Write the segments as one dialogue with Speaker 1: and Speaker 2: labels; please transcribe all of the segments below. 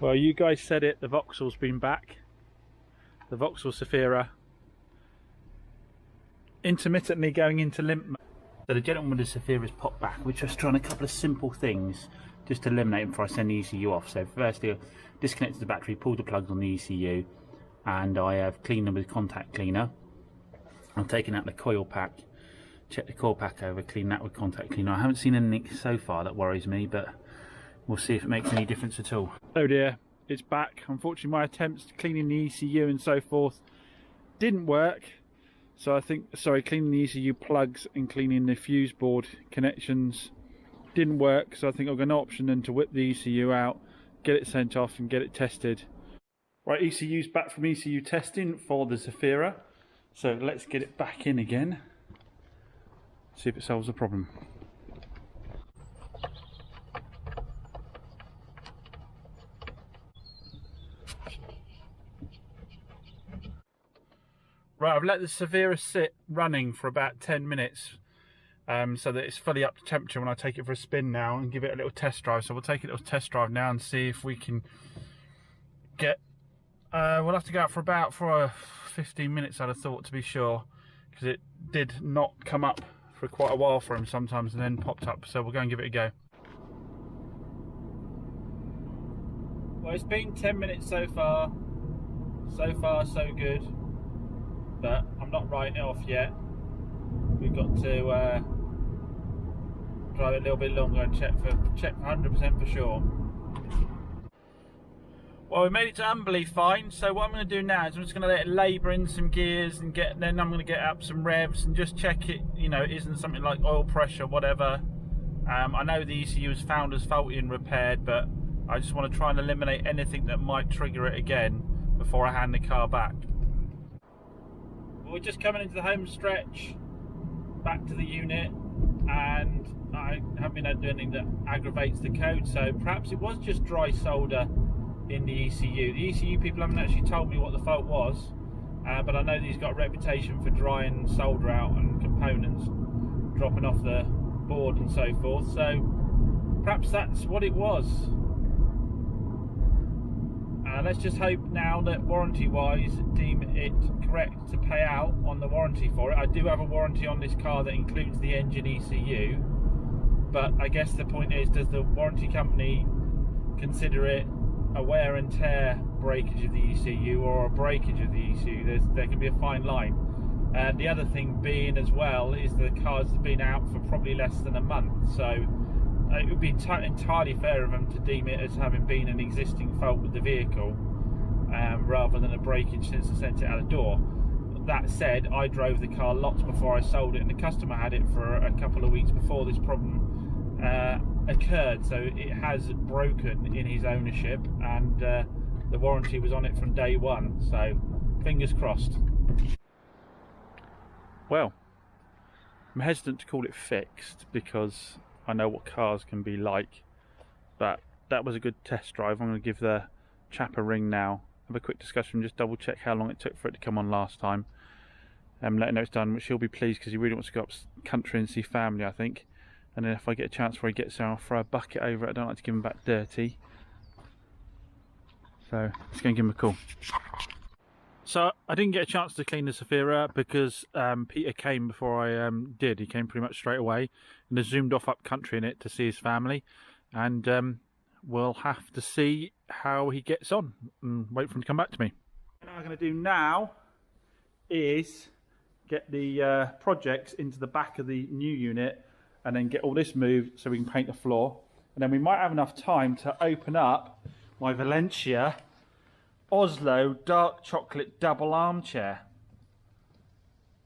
Speaker 1: Well, you guys said it, the Vauxhall's been back. The Vauxhall Zafira. Intermittently going into limp. So the gentleman with the Zafira's popped back. We're just trying a couple of simple things just to eliminate them before I send the ECU off. So firstly, I disconnected the battery, pulled the plugs on the ECU, and I have cleaned them with contact cleaner. I've taken out the coil pack, checked the coil pack over, cleaned that with contact cleaner. I haven't seen anything so far that worries me, but we'll see if it makes any difference at all. Oh dear, it's back. Unfortunately, my attempts to cleaning the ECU and so forth didn't work. So I think, cleaning the ECU plugs and cleaning the fuse board connections didn't work. So I think I've got no option than to whip the ECU out, get it sent off and get it tested. Right, ECU's back from ECU testing for the Zafira. So let's get it back in again. See if it solves the problem. Right, I've let the Zafira sit running for about 10 minutes so that it's fully up to temperature when I take it for a spin now and give it a little test drive. So we'll take it a little test drive now and see if we can get... we'll have to go out for about 15 minutes, I'd have thought, to be sure, because it did not come up for quite a while for him sometimes and then popped up. So we'll go and give it a go. Well, it's been 10 minutes so far. So far, so good. But I'm not writing it off yet. We've got to drive it a little bit longer and check for 100% for sure. Well, we made it to Umberley fine. So what I'm going to do now is I'm just going to let it labour in some gears and then I'm going to get up some revs and just check it. You know, it isn't something like oil pressure, whatever. I know the ECU is found as faulty and repaired, but I just want to try and eliminate anything that might trigger it again before I hand the car back. We're just coming into the home stretch, back to the unit, and I haven't been able to do anything that aggravates the code, so perhaps it was just dry solder in the ECU. The ECU people haven't actually told me what the fault was, but I know that he's got a reputation for drying solder out and components dropping off the board and so forth, so perhaps that's what it was. Let's just hope now that warranty-wise deem it correct to pay out on the warranty for it. I do have a warranty on this car that includes the engine ECU, but I guess the point is, does the warranty company consider it a wear and tear breakage of the ECU or a breakage of the ECU? There can be a fine line. And the other thing being as well is the car's been out for probably less than a month, so it would be entirely fair of them to deem it as having been an existing fault with the vehicle rather than a breakage since I sent it out the door. That said, I drove the car lots before I sold it, and the customer had it for a couple of weeks before this problem occurred, so it has broken in his ownership, and the warranty was on it from day one, so fingers crossed. Well, I'm hesitant to call it fixed because I know what cars can be like, but that was a good test drive. I'm going to give the chap a ring now, have a quick discussion, just double check how long it took for it to come on last time, let him know it's done, which he'll be pleased because he really wants to go up country and see family, I think. And then if I get a chance where he gets there, I'll throw a bucket over it. I don't like to give him back dirty, so let's go and give him a call. So I didn't get a chance to clean the Zafira because Peter came before I did. He came pretty much straight away and has zoomed off up country in it to see his family, and we'll have to see how he gets on and wait for him to come back to me. What I'm going to do now is get the projects into the back of the new unit and then get all this moved so we can paint the floor, and then we might have enough time to open up my Valencia Oslo dark chocolate double armchair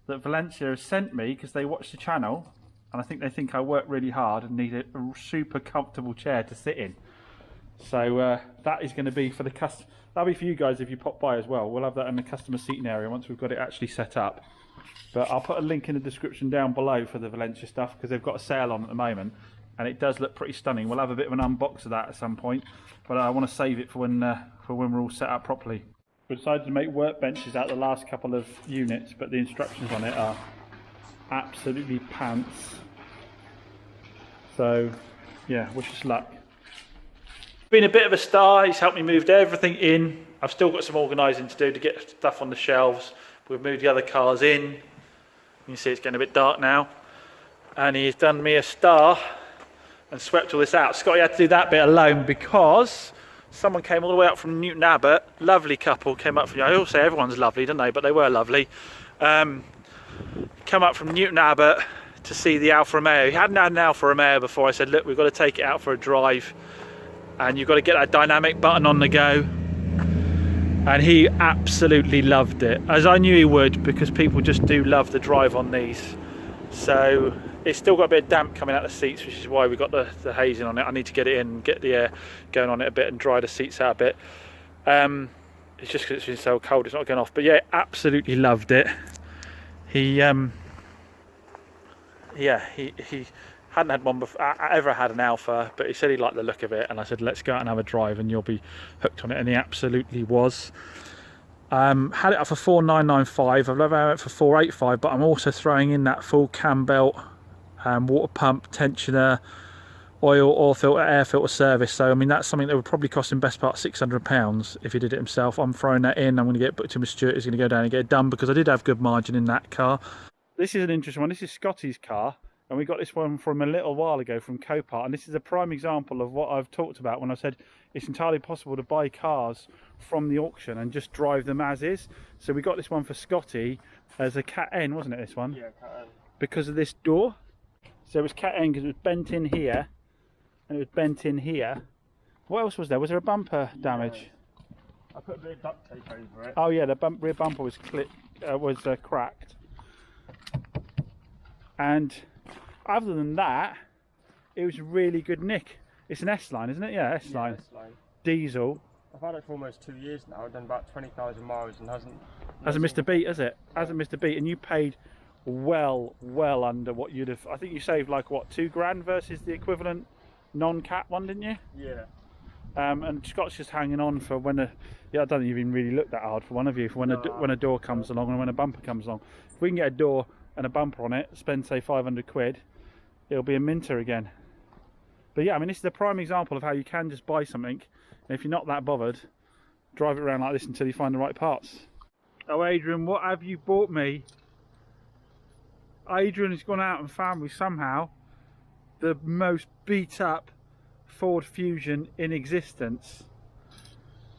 Speaker 1: that Valencia has sent me because they watch the channel and I think they think I work really hard and need a super comfortable chair to sit in. So that is going to be for the customer. That'll be for you guys if you pop by as well. We'll have that in the customer seating area once we've got it actually set up. But I'll put a link in the description down below for the Valencia stuff because they've got a sale on at the moment and it does look pretty stunning. We'll have a bit of an unbox of that at some point, but I want to save it for when we're all set up properly. We decided to make workbenches out of the last couple of units, but the instructions on it are absolutely pants. So yeah, wish us luck. Been a bit of a star. He's helped me move everything in. I've still got some organising to do to get stuff on the shelves. We've moved the other cars in. You can see it's getting a bit dark now. And he's done me a star and swept all this out. Scotty had to do that bit alone because someone came all the way up from Newton Abbot. Lovely couple came up from, I always say everyone's lovely, don't they? But they were lovely. Come up from Newton Abbot to see the Alfa Romeo. He hadn't had an Alfa Romeo before. I said, look, we've got to take it out for a drive. And you've got to get that dynamic button on the go. And he absolutely loved it, as I knew he would, because people just do love the drive on these. So it's still got a bit of damp coming out of the seats, which is why we got the hazing on it. I need to get it in, get the air going on it a bit and dry the seats out a bit. It's just because it's been so cold, it's not going off. But yeah, absolutely loved it. He hadn't had one before, ever had an Alfa, but he said he liked the look of it, and I said let's go out and have a drive and you'll be hooked on it, and he absolutely was. Had it up for 4,995. I've never had it for 485, but I'm also throwing in that full cam belt, water pump, tensioner, oil filter, air filter service. So I mean that's something that would probably cost him best part £600 if he did it himself. I'm throwing that in. I'm going to get it booked in with Stuart. He's going to go down and get it done because I did have good margin in that car. This is an interesting one. This is Scotty's car. And we got this one from a little while ago from Copart, and this is a prime example of what I've talked about when I said it's entirely possible to buy cars from the auction and just drive them as is. So we got this one for Scotty as a Cat N, wasn't it, this one?
Speaker 2: Yeah, Cat N.
Speaker 1: Because of this door. So it was Cat N because it was bent in here, and it was bent in here. What else was there? Was there a bumper damage?
Speaker 2: I put a bit of duct tape over it.
Speaker 1: Oh yeah, the rear bumper was cracked. And other than that, it was really good nick. It's an S-Line, isn't it? Yeah, S-Line.
Speaker 2: Yeah, S-Line.
Speaker 1: Diesel.
Speaker 2: I've had it for almost 2 years now. I've done about 20,000 miles and hasn't
Speaker 1: missed a beat, has it? Hasn't missed a beat, and you paid well under what you'd have. I think you saved like what, £2,000 versus the equivalent non-cat one, didn't you?
Speaker 2: Yeah.
Speaker 1: And Scott's just hanging on for when I don't even really look that hard for one of you for when a door comes along and when a bumper comes along. If we can get a door and a bumper on it, spend say 500 quid. It'll be a minter again. But yeah, I mean this is a prime example of how you can just buy something, and if you're not that bothered, drive it around like this until you find the right parts. Oh Adrian, what have you bought me? Adrian has gone out and found me somehow the most beat up Ford Fusion in existence.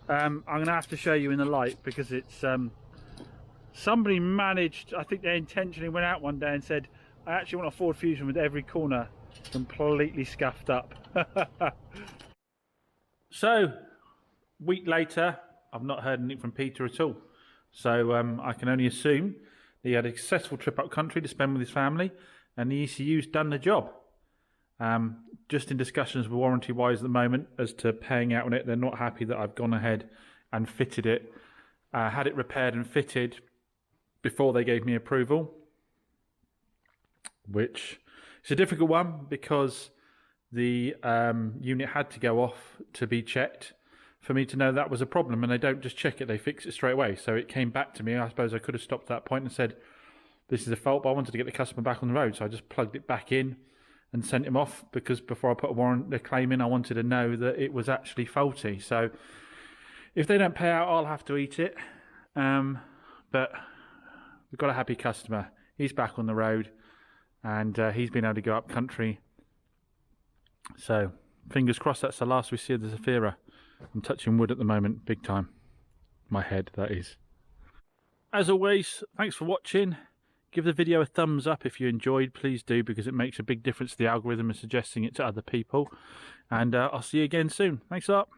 Speaker 1: I'm going to have to show you in the light because it's somebody managed, I think they intentionally went out one day and said, I actually want a Ford Fusion with every corner completely scuffed up. So, week later, I've not heard anything from Peter at all. So I can only assume he had a successful trip up country to spend with his family, and the ECU's done the job. Just in discussions with warranty wise at the moment as to paying out on it. They're not happy that I've gone ahead and fitted it, had it repaired and fitted before they gave me approval. Which is a difficult one because the unit had to go off to be checked for me to know that was a problem, and they don't just check it, they fix it straight away. So it came back to me. I suppose I could have stopped at that point and said this is a fault, but I wanted to get the customer back on the road, so I just plugged it back in and sent him off, because before I put a claim in, I wanted to know that it was actually faulty. So if they don't pay out, I'll have to eat it, but we've got a happy customer. He's back on the road, and he's been able to go up country. So fingers crossed that's the last we see of the Zafira. I'm touching wood at the moment, big time. My head, that is. As always, thanks for watching. Give the video a thumbs up if you enjoyed, please do, because it makes a big difference to the algorithm and suggesting it to other people. And I'll see you again soon. Thanks a lot.